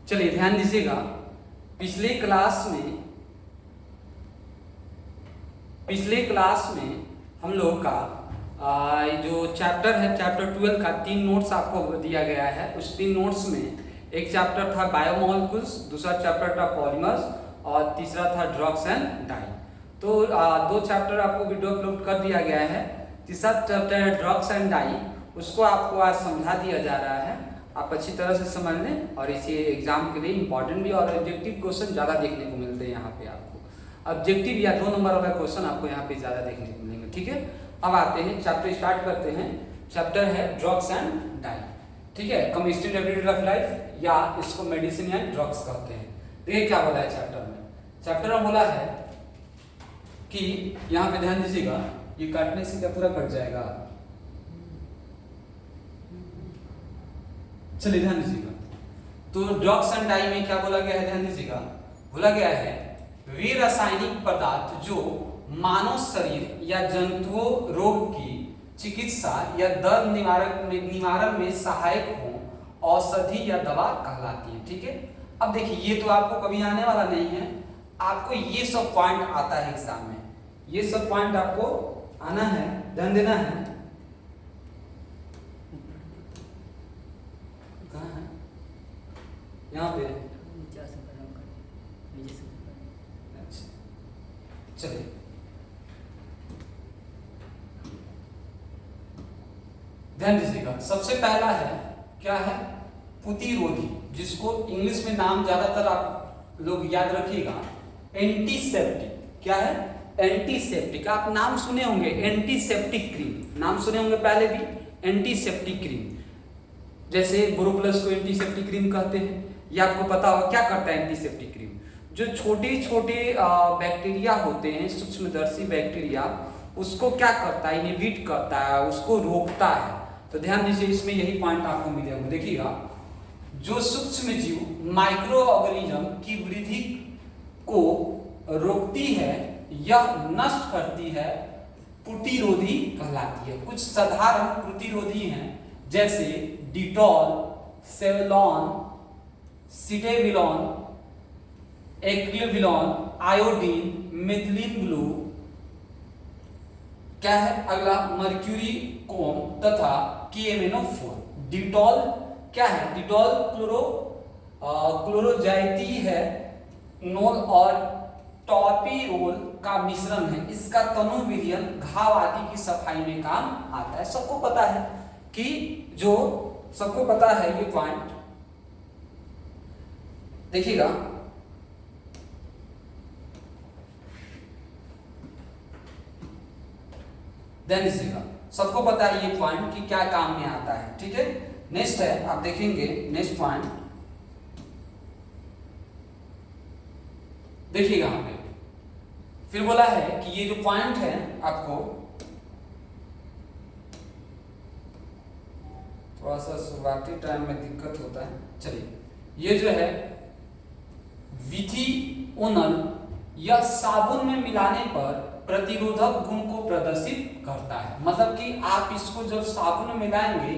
चलिए ध्यान दीजिएगा, पिछले क्लास में हम लोग का जो चैप्टर है, चैप्टर 12 का 3 नोट्स आपको दिया गया है। उस 3 नोट्स में एक चैप्टर था बायोमोलिक्यूल्स, दूसरा चैप्टर था पॉलीमर्स और तीसरा था ड्रग्स एंड डाई। तो 2 चैप्टर आपको वीडियो अपलोड कर दिया गया है। तीसरा चैप्टर है ड्रग्स एंड डाई, उसको आपको आज समझा दिया जा रहा है। आप अच्छी तरह से समझ लें और इसे एग्जाम के लिए इंपॉर्टेंट भी और ऑब्जेक्टिव क्वेश्चन ज़्यादा देखने को मिलते हैं। यहाँ पे आपको ऑब्जेक्टिव या 2 नंबर वाला क्वेश्चन आपको यहाँ पे ज़्यादा देखने को मिलेंगे। ठीक है, अब आते हैं चैप्टर स्टार्ट करते हैं। चैप्टर है ड्रग्स एंड डाई। ठीक है, केमिस्ट्री एवरीडे ऑफ लाइफ या इसको मेडिसिन एंड ड्रग्स कहते हैं। देखिए क्या बोला है चैप्टर में। चैप्टर में बोला है कि यहाँ पे ध्यान दीजिएगा, ये काटने से क्या पूरा कट जाएगा। चलिए ध्यान दीजिएगा, तो ड्रग्स एंड डाई में क्या बोला गया है, ध्यान दीजिएगा। बोला गया है वे रासायनिक पदार्थ जो मानव शरीर या जंतुओं रोग की चिकित्सा या दर्द निवारण में सहायक हो, औषधि या दवा कहलाती है। ठीक है, अब देखिए ये तो आपको कभी आने वाला नहीं है, आपको ये सब पॉइंट आता है एग्जाम में, ये सब पॉइंट आपको आना है, ध्यान देना है। कहाँ है? यहाँ पे। अच्छा चलिए, ध्यान दीजिएगा। सबसे पहला है क्या है, प्रतिरोधी, जिसको इंग्लिश में नाम ज्यादातर आप लोग याद रखिएगा, एंटीसेप्टिक। क्या है? एंटीसेप्टिक। आप नाम सुने होंगे एंटीसेप्टिक क्रीम, नाम सुने होंगे पहले भी, एंटीसेप्टिक क्रीम। जैसे बोरोप्लस को एंटीसेप्टिक क्रीम कहते हैं। ये आपको पता होगा क्या करता है एंटीसेप्टिक क्रीम। जो छोटे छोटे बैक्टीरिया होते हैं, सूक्ष्मदर्शी बैक्टीरिया, उसको क्या करता है, इनहिबिट करता है, उसको रोकता है। तो ध्यान दीजिए, इसमें यही पॉइंट आपको मिलेगा। देखिएगा, जो सूक्ष्म जीव माइक्रो ऑर्गेनिज्म की वृद्धि को रोकती है या नष्ट करती है, प्रतिरोधी कहलाती है। कुछ साधारण प्रतिरोधी हैं जैसे डिटॉल, सेवलॉन, सिटेविलॉन, एक्लिविलॉन, आयोडीन, मेथिलीन ब्लू, क्या है अगला, मर्क्यूरी कोम तथा KMnO4। डिटॉल क्या है, डिटॉल क्लोरोजाइती है, नोल और टॉपिरोल का मिश्रण है। इसका तनु विलयन घाव आदि की सफाई में काम आता है। सबको पता है कि जो सबको पता है ये पॉइंट। देखिएगा, ध्यान दीजिएगा, सबको पता है ये पॉइंट कि क्या काम में आता है। ठीक है, नेक्स्ट है, आप देखेंगे नेक्स्ट पॉइंट। देखिएगा यहाँ पे फिर बोला है कि ये जो पॉइंट है, आपको थोड़ा सा शुरुआती टाइम में दिक्कत होता है। चलिए, ये जो है विथिओनल या साबुन में मिलाने पर प्रतिरोधक गुण को प्रदर्शित करता है। मतलब कि आप इसको जब साबुन में मिलाएंगे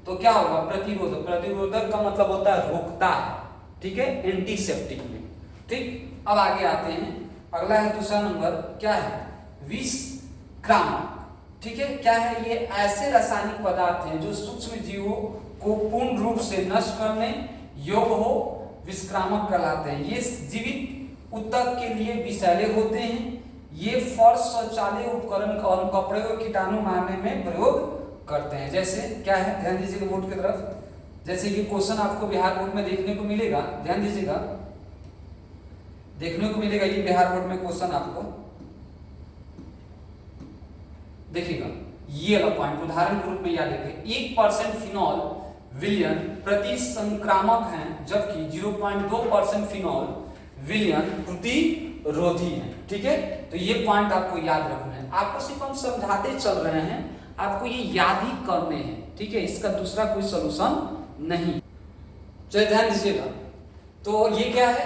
तो क्या होगा, प्रतिरोधक का मतलब होता है रोकता है। ठीक है, एंटीसेप्टिक में। ठीक, अब आगे आते हैं, अगला है दूसरा नंबर, क्या है, विषक्रामक। ठीक है, क्या है, ये ऐसे रासायनिक पदार्थ हैं जो सूक्ष्म जीवों को पूर्ण रूप से नष्ट करने योग्य हो, विषक्रामक कहलाते हैं। ये जीवित ऊतक के लिए विषैले होते हैं। ये फर्श, शौचालय उपकरण और कपड़े को कीटाणु मारने में प्रयोग करते हैं। जैसे क्या है, ध्यान दीजिएगा बोर्ड की तरफ, जैसे कि क्वेश्चन आपको बिहार बोर्ड में देखने को मिलेगा, ध्यान दीजिएगा, देखने को मिलेगा ये बिहार बोर्ड में क्वेश्चन आपको। देखिएगा, ये वाला पॉइंट उदाहरण के रूप में याद रखें, 1% फिनॉल विलयन प्रति संक्रामक हैं, जबकि 0.2% फिनॉल विलयन प्रतिरोधी है। ठीक है, तो ये पॉइंट आपको याद रखना है। आपको सिर्फ हम समझाते चल रहे हैं, आपको ये याद ही करने हैं। ठीक है, इसका दूसरा कोई सॉल्यूशन नहीं। चलिए ध्यान दीजिएगा, तो ये क्या है,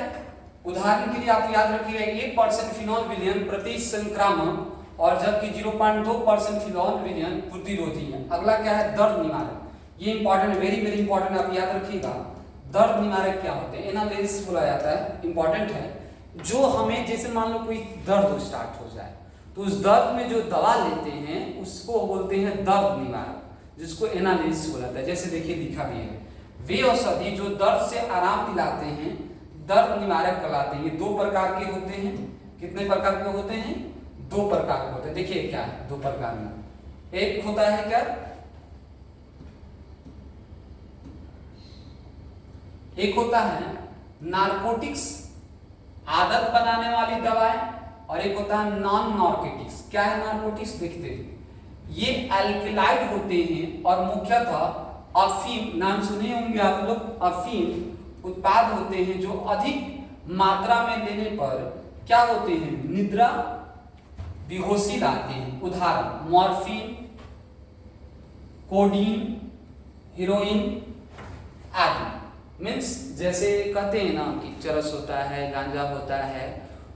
उदाहरण के लिए आप याद रखिएगा, 1% फिनॉल विलयन प्रति संक्रामक और जबकि 0.2% फिनॉल विलयन प्रतिरोधी है। अगला क्या है, दर्द निवारक। ये इंपॉर्टेंट, वेरी वेरी इंपॉर्टेंट, आप याद रखिएगा। दर्द निवारक क्या होते हैं? एनाल्जेसिक बोला जाता है, इंपॉर्टेंट है। जो हमें जैसे मान लो कोई दर्द स्टार्ट हो जाए तो उस दर्द में जो दवा लेते हैं उसको बोलते हैं दर्द निवारक, जिसको एनाल्जेसिक बोला जाता है। जैसे देखिए लिखा भी है, वे औषधि जो दर्द से आराम दिलाते हैं दर्द निवारक कहलाते हैं। ये 2 प्रकार के होते हैं। कितने प्रकार के होते हैं? 2 प्रकार के होते हैं। देखिए क्या है 2 प्रकार में, एक होता है क्या, एक होता है नारकोटिक्स, आदत बनाने वाली दवाएं, और एक होता है नॉन नारकोटिक्स। क्या है नारकोटिक्स? देखते हैं, ये एल्कलाइड होते हैं और मुख्यतः अफीम, नाम सुने होंगे आप लोग, अफीम उत्पाद होते हैं जो अधिक मात्रा में लेने पर क्या होते हैं? निद्रा, बेहोशी लाते हैं। उदाहरण मॉर्फिन, कोडीन, हीरोइन आदि। मीन्स जैसे कहते हैं ना कि चरस होता है, गांजा होता है,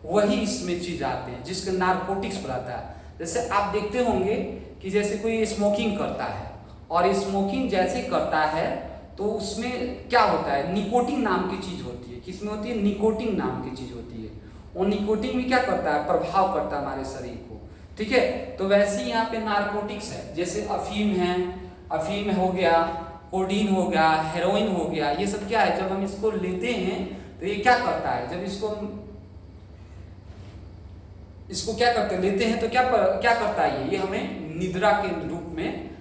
वही इसमें चीज आते हैं जिसके नारकोटिक्स बुलाता है। जैसे आप देखते होंगे कि जैसे कोई स्मोकिंग करता है और स्मोकिंग जैसे करता है तो उसमें क्या होता है? निकोटिन नाम की चीज होती है। किसमें होती है? निकोटिन नाम की चीज होती है। वो निकोटिन भी क्या करता है? प्रभाव करता है हमारे शरीर को, ठीक है। तो वैसे ही यहाँ पे नारकोटिक्स है, जैसे अफीम है, अफीम हो गया, कोडीन हो गया, हेरोइन हो गया, ये सब क्या है? जब हम इसको लेते हैं तो ये क्या करता है? जब इसको क्या करते हैं? लेते हैं तो क्या करता है? ये हमें निद्रा के रूप में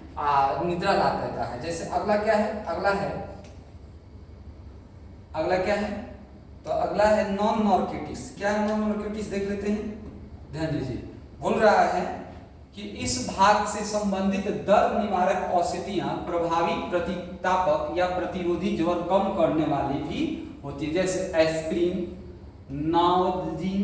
निद्रा ला देता है। जैसे अगला क्या है? अगला क्या है? तो अगला है नॉन नारकोटिक्स। क्या है नॉन नारकोटिक्स? देख लेते हैं, ध्यान दीजिए। बोल रहा है कि इस भाग से संबंधित दर्द निवारक औषधियां प्रभावी प्रतितापक या प्रतिरोधी ज्वर कम करने वाली भी होती है, जैसे एस्प्रिन, नाउजिन।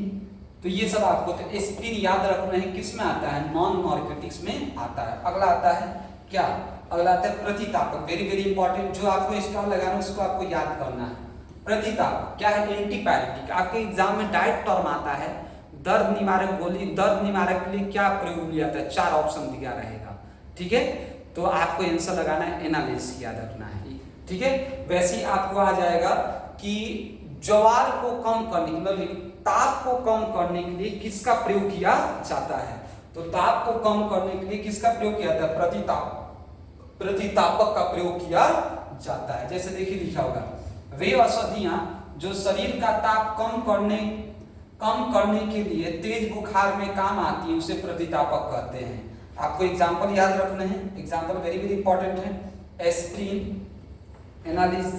तो ये सब आपको, तो एस्प्रिन याद रखना है, किस में आता है? नॉन नारकोटिक्स में आता है। अगला आता है क्या? अगला आता है प्रतितापक। वेरी वेरी इंपॉर्टेंट, जो आपको स्टार लगाना है उसको आपको याद करना है। प्रतितापक क्या है? एंटीपायरेटिक। आपके एग्जाम में डायरेक्ट टर्म आता है। दर्द निवारक गोली, दर्द निवारक के लिए क्या प्रयोग लिया जाता है? 4 ऑप्शन दिया रहेगा, ठीक है। तो आपको आंसर लगाना है, एनालिसिस याद रखना है, ठीक है। वैसे ही आपको आ जाएगा कि ज्वार को कम करने, मतलब ताप को कम करने के लिए किसका प्रयोग किया जाता है? तो ताप को कम करने के लिए किसका प्रयोग किया जाता है? प्रतितापक का प्रयोग किया जाता है। जैसे देखिए लिखा होगा, वे औषधियां जो शरीर का ताप कम करने के लिए तेज बुखार में काम आती है उसे प्रतितापक कहते हैं। आपको एग्जाम्पल याद रखने हैं, एग्जाम्पल वेरी वेरी इंपॉर्टेंट है। एस्प्रिन, एनालिस,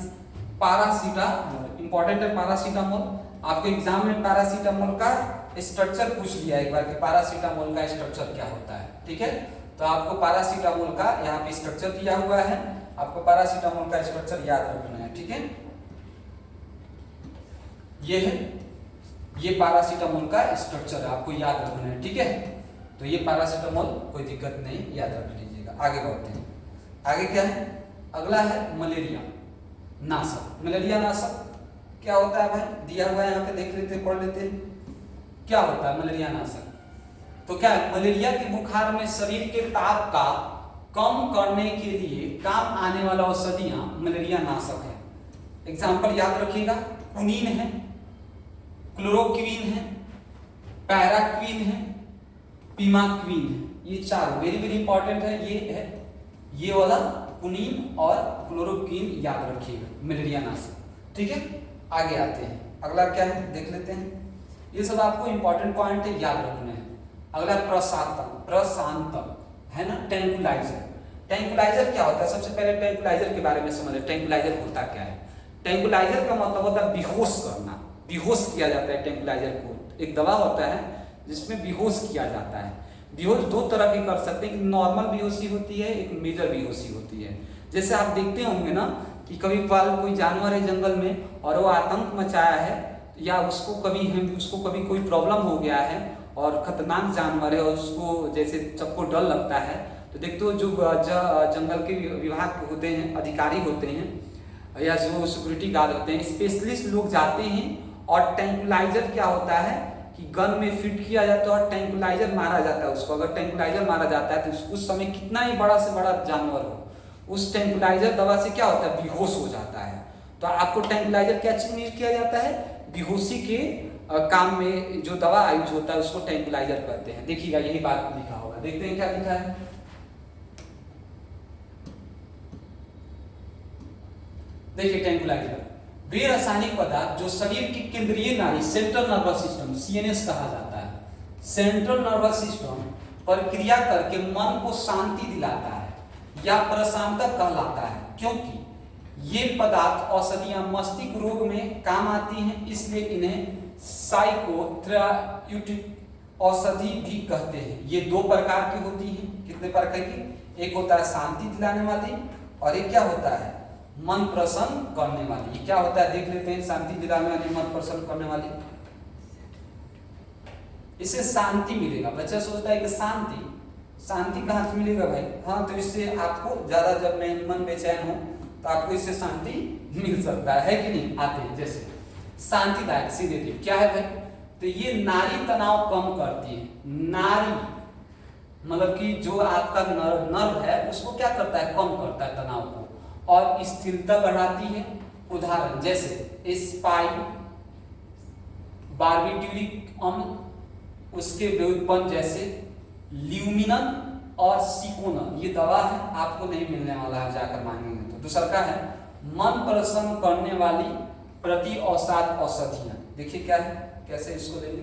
पैरासीटामोल, इंपॉर्टेंट है पैरासीटामोल। आपको एग्जाम में पैरासीटामोल का स्ट्रक्चर पूछ लिया एक बार कि पैरासीटामोल का स्ट्रक्चर क्या होता है, ठीक है। तो आपको पैरासीटामोल का यहाँ पे स्ट्रक्चर दिया हुआ है, आपको पैरासीटामोल का स्ट्रक्चर याद रखना है, ठीक है। ये है, ये पैरासीटामोल का स्ट्रक्चर है, आपको याद रखना है, ठीक है। तो ये पैरासीटामोल, कोई दिक्कत नहीं, याद रख लीजिएगा। आगे बढ़ते हैं। आगे क्या है? अगला है मलेरिया नाशक। मलेरिया नाशक क्या होता है भाई? दिया हुआ है यहाँ पे, देख लेते हैं, पढ़ लेते हैं। क्या होता है मलेरिया नाशक? तो क्या है? मलेरिया के बुखार में शरीर के ताप का कम करने के लिए काम आने वाला औषधियां मलेरिया नाशक है। एग्जाम्पल याद रखिएगा, क्विनीन है, क्लोरोक्विन है, पैराक्विन है, पिमाक्विन है। ये 4 वेरी वेरी इंपॉर्टेंट है। ये है, ये वाला क्विनीन और क्लोरोक्विन याद रखिएगा, मलेरिया नाशक, ठीक है। आगे आते हैं, अगला क्या है देख लेते हैं। ये सब आपको इंपॉर्टेंट पॉइंट है, याद रखना है। अगला प्रशांतक है ना, ट्रैंक्विलाइजर। ट्रैंक्विलाइजर क्या होता है? सबसे पहले ट्रैंक्विलाइजर के बारे में समझे। ट्रैंक्विलाइजर होता क्या है? ट्रैंक्विलाइजर का मतलब होता है बेहोश करना, बेहोश किया जाता है। ट्रैंक्विलाइजर को एक दवा होता है जिसमें बेहोश किया जाता है। बेहोश 2 तरह की कर सकते हैं, एक नॉर्मल बेहोशी होती है, एक मेजर बेहोशी होती है। जैसे आप देखते होंगे ना कि कभी कोई जानवर है जंगल में और वो आतंक मचाया है, या उसको कभी कोई प्रॉब्लम हो गया है और खतरनाक जानवर है और उसको जैसे सबको डर लगता है, तो देखते हो जो जंगल के विभाग होते हैं, अधिकारी होते हैं या जो सिक्योरिटी गार्ड होते हैं, स्पेशलिस्ट लोग जाते हैं और ट्रैंक्विलाइजर क्या होता है कि गन में फिट किया जाता है और ट्रैंक्विलाइजर मारा जाता है उसको। अगर ट्रैंक्विलाइजर मारा जाता है तो उस समय कितना ही बड़ा से बड़ा जानवर हो, उस ट्रैंक्विलाइजर दवा से क्या होता है? बेहोश हो जाता है। तो आपको ट्रैंक्विलाइजर क्या चीज यूज किया जाता है, बेहोशी के काम में जो दवा यूज होता है उसको ट्रैंक्विलाइजर कहते हैं। देखिएगा यही बात लिखा होगा, देखते हैं क्या लिखा है। देखिए ट्रैंक्विलाइजर वे रासायनिक पदार्थ जो शरीर की केंद्रीय नाड़ी सेंट्रल नर्वस सिस्टम सीएनएस कहा जाता है, सेंट्रल नर्वस सिस्टम पर क्रिया करके मन को शांति दिलाता है या प्रशांतक कहलाता है, क्योंकि ये पदार्थ औषधियां मस्तिष्क रोग में काम आती हैं, इसलिए इन्हें साइकोथेराप्यूटिक औषधि भी कहते हैं। ये दो प्रकार की होती हैं, कितने प्रकार की, एक होता है शांति दिलाने वाली और एक क्या होता है, मन प्रसन्न करने वाली। ये क्या होता है देख लेते हैं, शांति दिलाने वाली, मन प्रसन्न करने वाली। इससे शांति मिलेगा। बच्चा सोचता है कि शांति कहाँ से मिलेगा भाई, हाँ तो इससे आपको ज्यादा जब मन बेचैन हो तो आपको इससे शांति मिल सकता है कि नहीं, आते हैं जैसे शांतिदायक सीडेटिव क्या है भाई, तो ये नाड़ी तनाव कम करती है। नाड़ी मतलब कि जो आपका नर्व है उसको क्या करता है, कम करता है तनाव को, और स्थिरता बढ़ाती है। उदाहरण जैसे स्पाइन बार्बिट्यूरिक अम्ल, उसके व्युत्पन्न जैसे ल्यूमिनन और सिकोनन, ये दवा है, आपको नहीं मिलने वाला है जाकर मांगेंगे तो। दूसरा का है मन प्रसन्न करने वाली प्रति औषध औषधियां। देखिए क्या है, कैसे इसको लेंगे,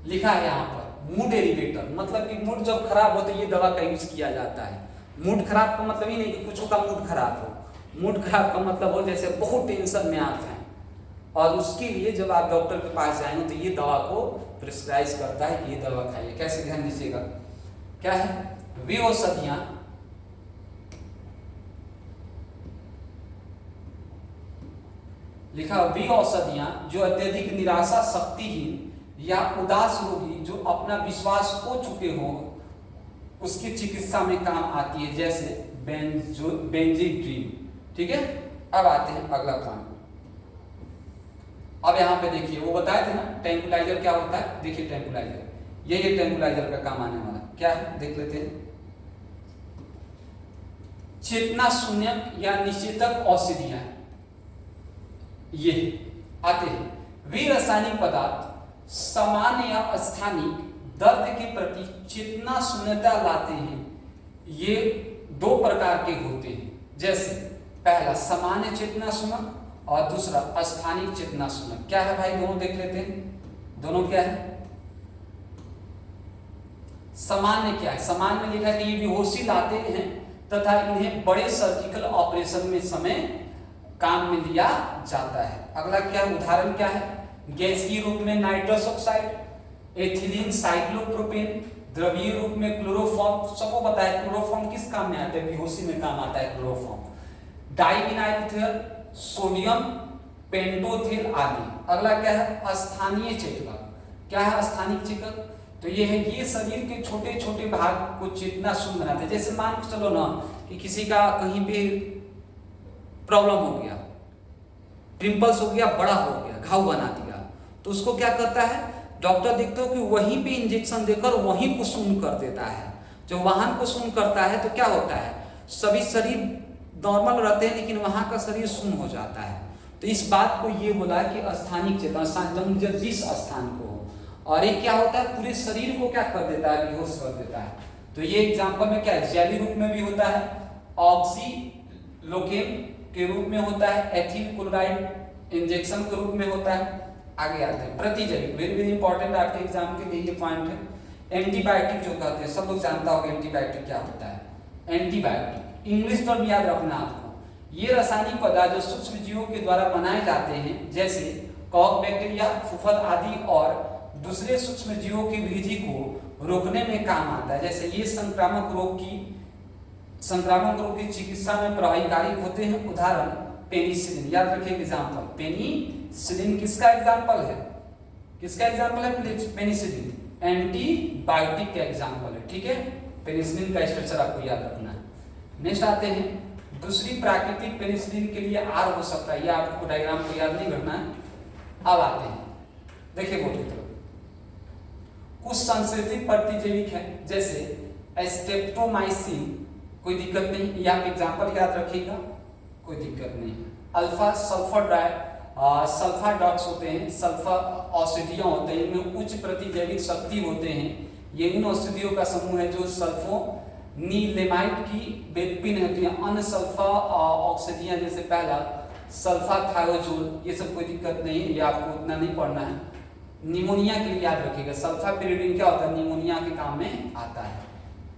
लिखा है यहाँ पर मूड एलिवेटर, मतलब कि मूड जब खराब हो तो ये दवा का यूज किया जाता है। मूड खराब का मतलब ही नहीं कि कुछ का मूड खराब हो, मूड खराब का मतलब हो जैसे बहुत टेंशन में आप हैं और उसके लिए जब आप डॉक्टर के पास जाएंगे तो ये दवा को प्रिस्क्राइब करता है कि ये दवा खाइए। कैसे, ध्यान दीजिएगा, क्या है, वे औषधियां लिखा, वे औषधियां जो अत्यधिक निराशा, शक्तिहीन या उदास रोगी जो अपना विश्वास खो चुके हो उसकी चिकित्सा में काम आती है, जैसे बेंजीड्रीन। ठीक है, अब आते हैं अगला पॉइंट। अब यहाँ पे देखिए वो बताए थे ना ट्रैंक्विलाइजर क्या होता है, देखिए ट्रैंक्विलाइजर ये ट्रैंक्विलाइजर का काम आने वाला क्या है, देख लेते हैं। चेतना शून्य या निश्चेतक औषधियां ये आते हैं। वे रासायनिक पदार्थ सामान्य या स्थानिक दर्द के प्रति चेतना शून्यता लाते हैं। ये दो प्रकार के होते हैं, जैसे पहला सामान्य चेतना शून्य और दूसरा स्थानिक चेतना शून्य। क्या है भाई, दोनों देख लेते हैं, दोनों क्या है। सामान्य क्या है, सामान्य में लिखा है कि ये बेहोशी लाते हैं तथा इन्हें बड़े सर्जिकल ऑपरेशन में समय काम में लिया जाता है। अगला क्या, उदाहरण क्या है, गैसीय रूप में नाइट्रस ऑक्साइड, एथिलीन साइक्लोप्रोपेन, द्रवीय रूप में क्लोरोफॉर्म। सबको पता है क्लोरोफॉर्म किस काम में आता है, बेहोशी में काम आता है क्लोरोफॉर्म। डाइविनाइल, सोडियम पेंटोथेल आदि। अगला क्या है, स्थानीय चेतक। क्या है स्थानिक चेतक, तो ये है, ये शरीर के छोटे छोटे भाग को चेतना शून्य बनाते हैं। जैसे मान के चलो ना कि किसी का कहीं भी प्रॉब्लम हो गया, पिंपल्स हो गया, बड़ा हो गया, घाव बना दिया, तो उसको क्या करता है डॉक्टर, देखते हो कि वहीं पे इंजेक्शन देकर वहीं को शून्य कर देता है। जब वहां को शून्य करता है तो क्या होता है, सभी शरीर नॉर्मल रहते हैं लेकिन वहां का शरीर शून्य हो जाता है। तो इस बात को ये बोला कि स्थानिक चेतना जिस स्थान को, और एक क्या होता है पूरे शरीर को क्या कर देता है, बेहोश कर देता है। तो ये एग्जांपल में क्या है, जेली रूप में भी होता है, ऑक्सीलोकेन के रूप में होता है, एथिल क्लोराइड इंजेक्शन के रूप में होता है। आगे आते हैं प्रतिजैविक, वेरी वेरी इंपॉर्टेंट आपके एग्जाम के लिए ये पॉइंट है। एंटीबायोटिक जो कहते हैं, सब लोग जानता होगा एंटीबायोटिक क्या होता है। एंटीबायोटिक इंग्लिश टर्म याद रखना आपको, ये रासायनिक पदार्थ जो सूक्ष्म जीवों के द्वारा बनाए जाते हैं, जैसे कॉक बैक्टीरिया, फुफद आदि, और दूसरे सूक्ष्म जीवों की वृद्धि को रोकने में काम आता है। जैसे ये संक्रामक रोग की चिकित्सा में प्रभावकारी होते हैं। उदाहरण पेनिसिलिन, याद रखिए एग्जाम्पल, पेनिसिलिन किसका एग्जाम्पल है, किसका एग्जाम्पल है, पेनिसिलिन एंटीबायोटिक का एग्जाम्पल है। ठीक है, पेनिसिलिन का स्ट्रक्चर आपको याद रखना है। नेक्स्ट आते हैं, दूसरी प्राकृतिक पेनिसिलिन के लिए आर हो सकता है, यह आपको डायग्राम को याद नहीं रखना है। अब आते हैं, देखिए बोर्ड की तरफ, कुछ संश्लेषित प्रतिजैविक है जैसे स्ट्रेप्टोमाइसिन, कोई दिक्कत नहीं, यह आप एग्जाम्पल याद रखिएगा। कोई दिक्कत नहीं है। अल्फा सल्फर डॉक्स होते हैं, सल्फर औषधियाँ होते हैं, इनमें उच्च प्रतिजैविक शक्ति होते हैं। ये उन औषधियों का समूह है जो सल्फोनीलेमाइड की बेदपिन होती है। अन्य सल्फा औषधियाँ जैसे पहला सल्फाथायोजोल, ये सब कोई दिक्कत नहीं है, ये आपको उतना नहीं पढ़ना है। निमोनिया के लिए याद रखिएगा, सल्फापिरिडीन क्या होता है, निमोनिया के काम में आता है।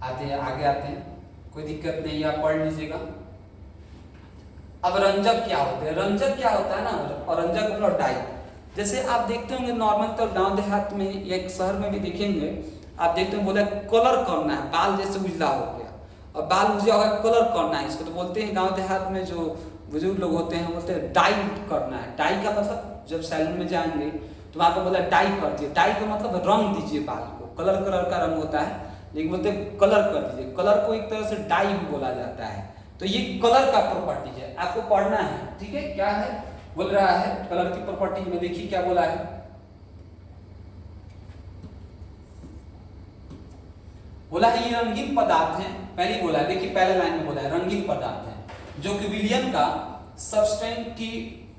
आगे आते हैं, कोई दिक्कत नहीं, आप पढ़ लीजिएगा। अब रंजक क्या होते हैं, रंजक क्या होता है ना, और रंजक मतलब डाई। जैसे आप देखते होंगे नॉर्मल तो गांव देहात में या एक शहर में भी देखेंगे, आप देखते हैं बोला कलर करना है, बाल जैसे उजला हो गया और बाल उजला हो गया, कलर करना है, इसको तो बोलते हैं गांव देहात में जो बुजुर्ग लोग होते हैं बोलते हैं डाई करना है। डाई का मतलब जब सैलून में जाएंगे तो वहाँ पर बोला डाई कर दिए, डाई का मतलब रंग दीजिए बाल को, कलर का रंग होता है, लेकिन बोलते हैं कलर कर दीजिए। कलर को एक तरह से डाई भी बोला जाता है। तो ये कलर का प्रॉपर्टी है, आपको पढ़ना है, ठीक है। क्या है बोल रहा है कलर की प्रॉपर्टी में, देखिए क्या बोला है, बोला है ये रंगीन पदार्थ है, पहले बोला है, देखिए पहले लाइन में बोला है रंगीन पदार्थ है जो कि विलयन का सबस्टेंस की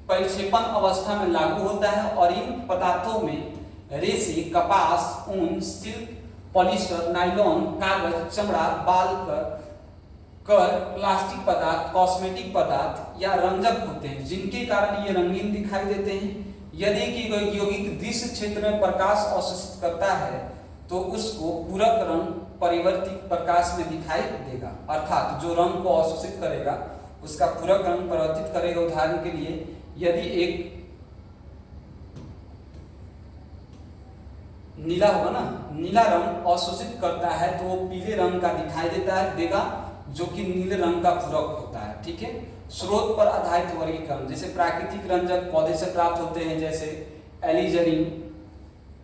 परिक्षेपण अवस्था में लागू होता है, और इन पदार्थों में रेशे, कपास, ऊन, सिल्क, पॉलिस्टर, नायलॉन, कागज, चमड़ा, बाल कर, प्लास्टिक पदार्थ, कॉस्मेटिक पदार्थ या रंजक होते हैं, जिनके कारण ये रंगीन दिखाई देते हैं। यदि कि कोई यौगिक दृश्य क्षेत्र में प्रकाश अवशोषित करता है तो उसको पूरक रंग परिवर्तित प्रकाश में दिखाई देगा, अर्थात जो रंग को अवशोषित करेगा उसका पूरक रंग परिवर्तित करेगा। उदाहरण के लिए यदि एक नीला होगा ना, नीला रंग अवशोषित करता है तो वो पीले रंग का दिखाई देगा जो कि नीले रंग का पूरक होता है, ठीक है। स्रोत पर आधारित वर्गीकरण, जैसे प्राकृतिक रंजक पौधे से प्राप्त होते हैं जैसे एलिजरीन,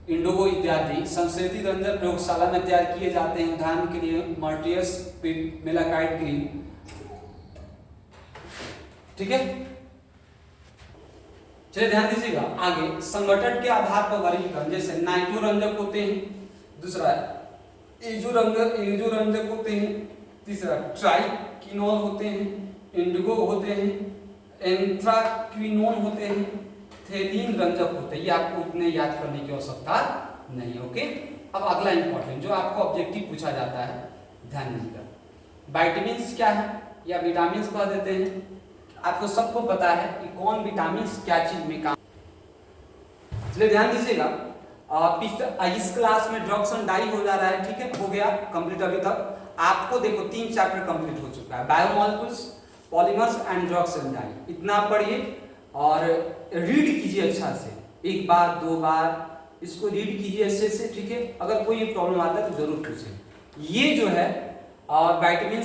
इंडिगो इत्यादि। संश्लेषित रंजक प्रयोगशाला में तैयार किए जाते हैं, उदाहरण के लिए मर्टियस मेलाकाइट क्रीम, ठीक है। चलिए ध्यान दीजिएगा आगे, संगठन के आधार पर वर्गीकरण, जैसे नाइट्रो रंजक होते हैं, दूसरा एजो रंजक होते हैं, तीसरा ट्राइकिनोल होते हैं, इंडिगो होते हैं, एंथ्राक्विनोन होते हैं, थेलीन रंजक होते हैं। ये आपको उतने याद करने की आवश्यकता नहीं, ओके। अब अगला इंपॉर्टेंट जो आपको ऑब्जेक्टिव पूछा जाता है, ध्यान दीजिएगा, विटामिन क्या है या विटामिन कह देते हैं। आपको सबको पता है कि कौन विटामिन क्या चीज में काम, इसलिए ध्यान दीजिएगा। इस क्लास में ड्रग्स एंड डाई हो जा रहा है, ठीक है, हो गया कंप्लीट। अभी तक आपको देखो 3 चैप्टर कंप्लीट हो चुका है, biomolecules, polymers and drugs and dye. इतना पढ़िए और रीड कीजिए अच्छा से, 1 बार 2 बार इसको रीड कीजिए अच्छे से, ठीक है। अगर कोई प्रॉब्लम आता है तो जरूर पूछें। ये जो है विटामिन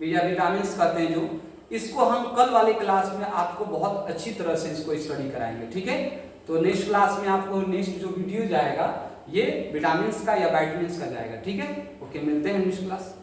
या विटामिन कहते हैं जो, इसको हम कल वाले क्लास में आपको बहुत अच्छी तरह से इसको स्टडी कराएंगे, ठीक है। तो नेक्स्ट क्लास में आपको नेक्स्ट जो वीडियो जाएगा ये विटामिन का या विटामिन का जाएगा, ठीक है। ओके, मिलते हैं नेक्स्ट क्लास।